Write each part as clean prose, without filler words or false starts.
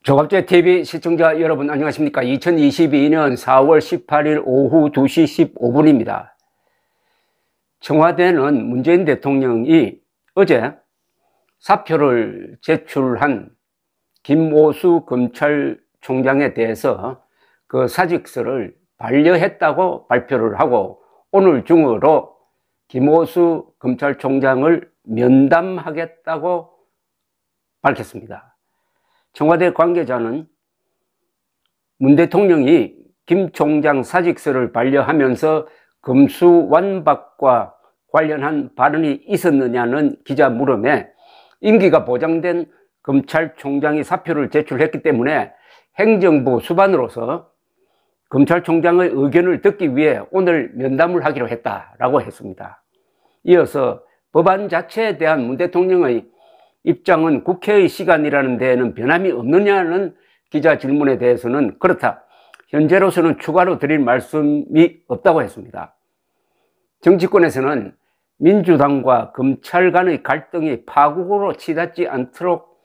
조갑제 TV 시청자 여러분 안녕하십니까? 2022년 4월 18일 오후 2시 15분입니다. 청와대는 문재인 대통령이 어제 사표를 제출한 김오수 검찰총장에 대해서 그 사직서를 반려했다고 발표를 하고 오늘 중으로 김오수 검찰총장을 면담하겠다고 밝혔습니다. 청와대 관계자는 문 대통령이 김 총장 사직서를 반려하면서 검수완박과 관련한 발언이 있었느냐는 기자 물음에 임기가 보장된 검찰총장이 사표를 제출했기 때문에 행정부 수반으로서 검찰총장의 의견을 듣기 위해 오늘 면담을 하기로 했다라고 했습니다. 이어서 법안 자체에 대한 문 대통령의 입장은 국회의 시간이라는 데에는 변함이 없느냐는 기자 질문에 대해서는 그렇다. 현재로서는 추가로 드릴 말씀이 없다고 했습니다. 정치권에서는 민주당과 검찰 간의 갈등이 파국으로 치닫지 않도록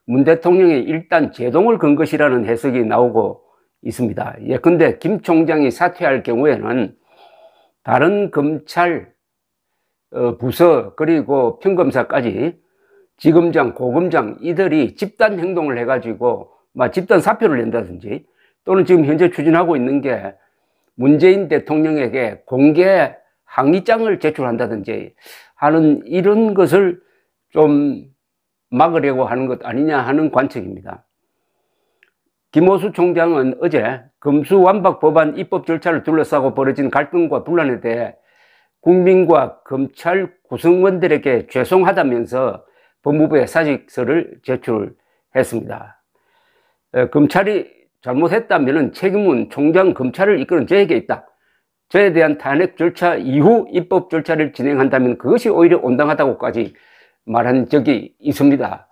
문 대통령이 일단 제동을 건 것이라는 해석이 나오고 있습니다. 예컨대 김 총장이 사퇴할 경우에는 다른 검찰 부서 그리고 평검사까지 지검장, 고검장 이들이 집단 행동을 해가지고 집단 사표를 낸다든지 또는 지금 현재 추진하고 있는 게 문재인 대통령에게 공개 항의장을 제출한다든지 하는 이런 것을 좀 막으려고 하는 것 아니냐 하는 관측입니다. 김오수 총장은 어제 검수완박 법안 입법 절차를 둘러싸고 벌어진 갈등과 분란에 대해 국민과 검찰 구성원들에게 죄송하다면서 법무부에 사직서를 제출했습니다. 검찰이 잘못했다면 책임은 총장 검찰을 이끄는 저에게 있다. 저에 대한 탄핵 절차 이후 입법 절차를 진행한다면 그것이 오히려 온당하다고까지 말한 적이 있습니다.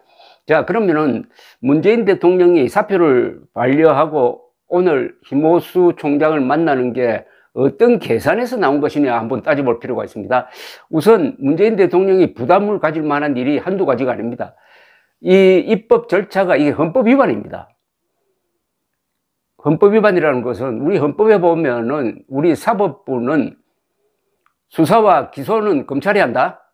자, 그러면은 문재인 대통령이 사표를 반려하고 오늘 김오수 총장을 만나는 게 어떤 계산에서 나온 것이냐 한번 따져볼 필요가 있습니다. 우선 문재인 대통령이 부담을 가질 만한 일이 한두 가지가 아닙니다. 이 입법 절차가 이게 헌법 위반입니다. 헌법 위반이라는 것은 우리 헌법에 보면은 우리 사법부는 수사와 기소는 검찰이 한다.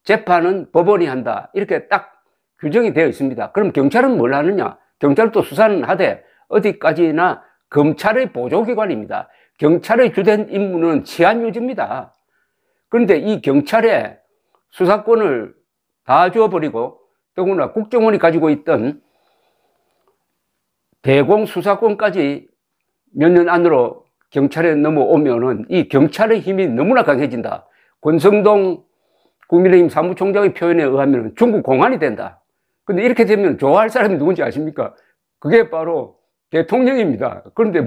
재판은 법원이 한다. 이렇게 딱 규정이 되어 있습니다. 그럼 경찰은 뭘 하느냐? 경찰도 수사는 하되 어디까지나 검찰의 보조기관입니다. 경찰의 주된 임무는 치안 유지입니다. 그런데 이 경찰에 수사권을 다 주어버리고 더구나 국정원이 가지고 있던 대공 수사권까지 몇 년 안으로 경찰에 넘어오면은 이 경찰의 힘이 너무나 강해진다. 권성동 국민의힘 사무총장의 표현에 의하면 중국 공안이 된다. 근데 이렇게 되면 좋아할 사람이 누군지 아십니까? 그게 바로 대통령입니다. 그런데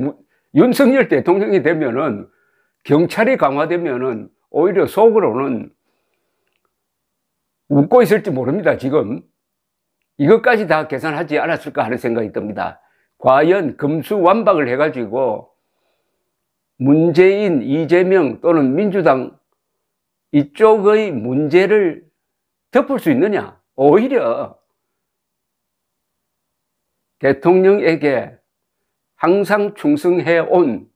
윤석열 대통령이 되면은 경찰이 강화되면은 오히려 속으로는 웃고 있을지 모릅니다. 지금 이것까지 다 계산하지 않았을까 하는 생각이 듭니다. 과연 검수완박을 해가지고 문재인, 이재명 또는 민주당 이쪽의 문제를 덮을 수 있느냐? 오히려 대통령에게 항상 충성해온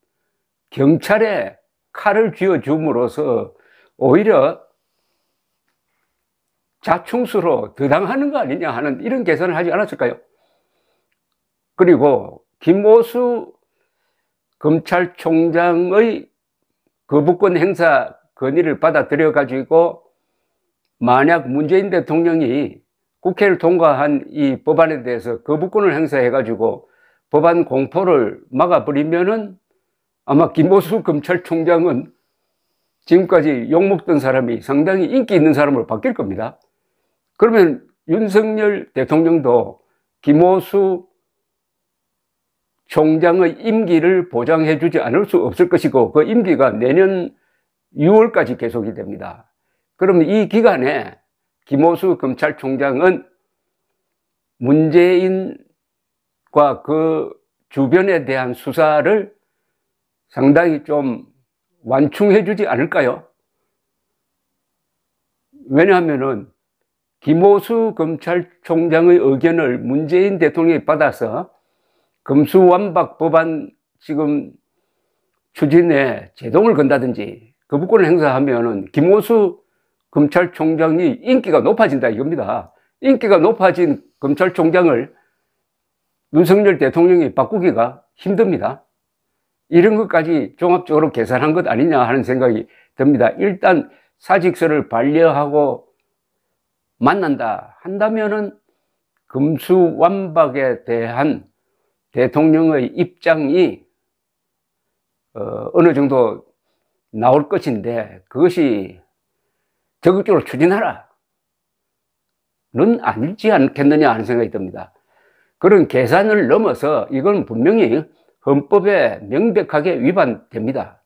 경찰에 칼을 쥐어줌으로써 오히려 자충수로 더 당하는 거 아니냐 하는 이런 계산을 하지 않았을까요? 그리고 김오수 검찰총장의 거부권 행사 건의를 받아들여 가지고 만약 문재인 대통령이 국회를 통과한 이 법안에 대해서 거부권을 행사해 가지고 법안 공포를 막아버리면은 아마 김오수 검찰총장은 지금까지 욕먹던 사람이 상당히 인기 있는 사람으로 바뀔 겁니다. 그러면 윤석열 대통령도 김오수 총장의 임기를 보장해 주지 않을 수 없을 것이고 그 임기가 내년 6월까지 계속이 됩니다. 그러면 이 기간에 김오수 검찰총장은 문재인과 그 주변에 대한 수사를 상당히 좀 완충해 주지 않을까요? 왜냐하면은 김오수 검찰총장의 의견을 문재인 대통령이 받아서 금수완박 법안 지금 추진에 제동을 건다든지 거부권을 행사하면은 김호수 검찰총장이 인기가 높아진다 이겁니다. 인기가 높아진 검찰총장을 윤석열 대통령이 바꾸기가 힘듭니다. 이런 것까지 종합적으로 계산한 것 아니냐 하는 생각이 듭니다. 일단 사직서를 반려하고 만난다 한다면은 금수완박에 대한 대통령의 입장이 어느 정도 나올 것인데 그것이 적극적으로 추진하라 는 아니지 않겠느냐 하는 생각이 듭니다. 그런 계산을 넘어서 이건 분명히 헌법에 명백하게 위반됩니다.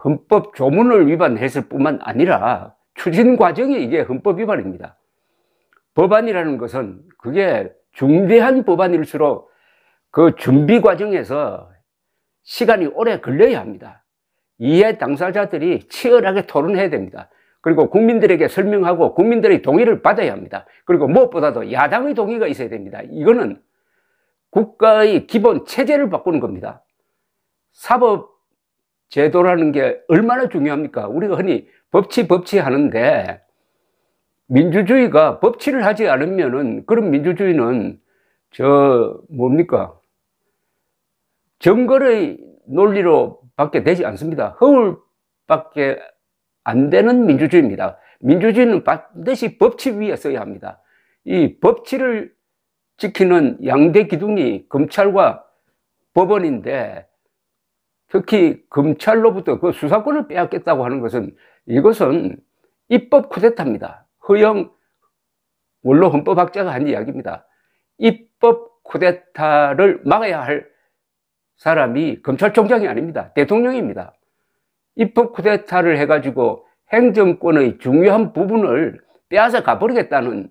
헌법 조문을 위반했을 뿐만 아니라 추진 과정이 이게 헌법 위반입니다. 법안이라는 것은 그게 중대한 법안일수록 그 준비 과정에서 시간이 오래 걸려야 합니다. 이해 당사자들이 치열하게 토론해야 됩니다. 그리고 국민들에게 설명하고 국민들의 동의를 받아야 합니다. 그리고 무엇보다도 야당의 동의가 있어야 됩니다. 이거는 국가의 기본 체제를 바꾸는 겁니다. 사법제도라는 게 얼마나 중요합니까? 우리가 흔히 법치 하는데 민주주의가 법치를 하지 않으면은 그런 민주주의는 뭡니까? 정글의 논리로 밖에 되지 않습니다. 허울밖에 안 되는 민주주의입니다. 민주주의는 반드시 법치 위에 서야 합니다. 이 법치를 지키는 양대 기둥이 검찰과 법원인데 특히 검찰로부터 그 수사권을 빼앗겠다고 하는 것은 이것은 입법 쿠데타입니다. 허영 원로 헌법학자가 한 이야기입니다. 입법 쿠데타를 막아야 할 사람이 검찰총장이 아닙니다. 대통령입니다. 입법 쿠데타를 해가지고 행정권의 중요한 부분을 빼앗아 가버리겠다는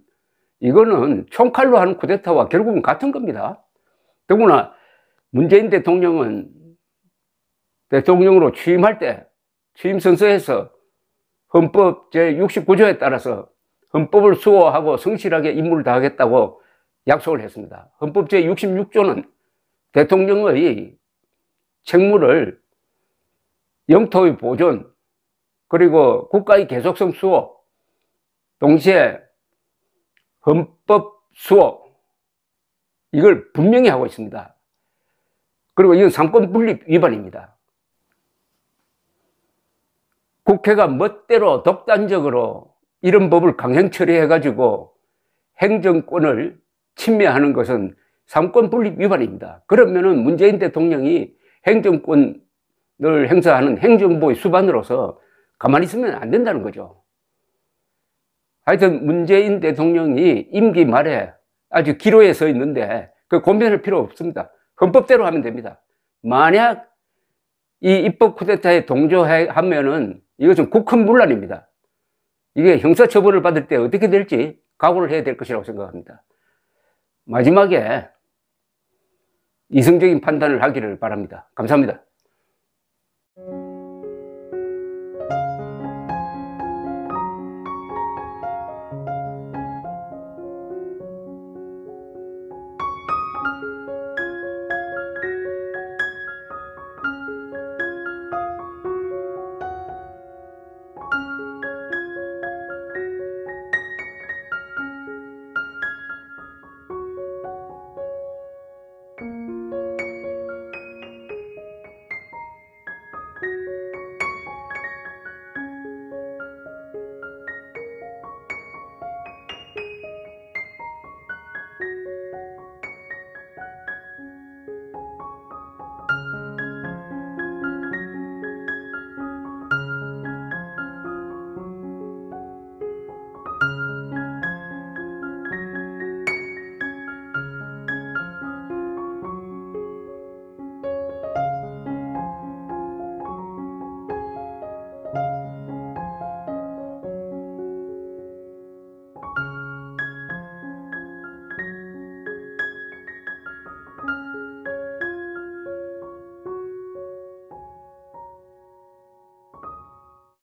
이거는 총칼로 하는 쿠데타와 결국은 같은 겁니다. 더구나 문재인 대통령은 대통령으로 취임할 때 취임선서에서 헌법 제69조에 따라서 헌법을 수호하고 성실하게 임무를 다하겠다고 약속을 했습니다. 헌법 제66조는 대통령의 책무를 영토의 보존 그리고 국가의 계속성 수호 동시에 헌법 수호 이걸 분명히 하고 있습니다. 그리고 이건 상권 분립 위반입니다. 국회가 멋대로 독단적으로 이런 법을 강행 처리해가지고 행정권을 침해하는 것은 상권 분립 위반입니다. 그러면은 문재인 대통령이 행정권을 행사하는 행정부의 수반으로서 가만히 있으면 안 된다는 거죠. 하여튼 문재인 대통령이 임기 말에 아주 기로에 서 있는데 그 고민할 필요 없습니다. 헌법대로 하면 됩니다. 만약 이 입법 쿠데타에 동조하면은 이것은 국헌문란입니다. 이게 형사처벌을 받을 때 어떻게 될지 각오를 해야 될 것이라고 생각합니다. 마지막에 이성적인 판단을 하기를 바랍니다. 감사합니다.